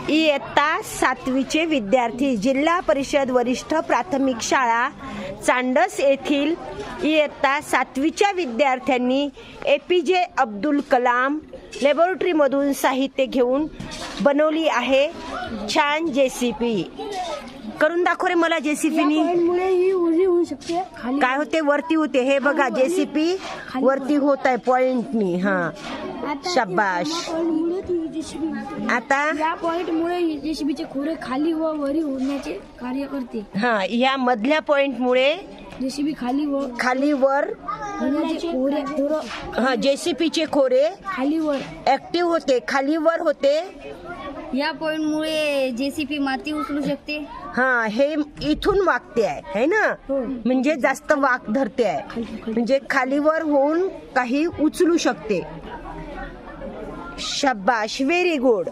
इयत्ता 7वीचे विद्यार्थी जिल्हा परिषद वरिष्ठ प्राथमिक शाळा चांडस येथील इयत्ता 7वीच्या विद्यार्थ्यांनी एपीजे अब्दुल कलाम लॅबोरेटरीमधून साहित्य घेऊन बनवली आहे छान जेसीपी. करून दाखव रे मला जेसीपीनी. काय होते? वरती होते. हे बघा जेसीपी वरती होत आहे पॉइंटनी. हा शाबाश. आता या पॉइंट मुळे जेसीबीचे खोरे खाली व वरी होण्याचे कार्य करते. हा या मधल्या पॉइंट मुळे जेसीबी खाली वर होण्याचे खोरे हा जेसीपीचे खोरे खाली वर ऍक्टिव्ह होते, खाली वर होते. या पॉइंट मुळे जेसीबी माती उचलू शकते. हा हे इथून वाकते आहे है ना, म्हणजे जास्त वाक धरते आहे, म्हणजे खालीवर होऊन काही उचलू शकते. शाबाश, व्हेरी गुड.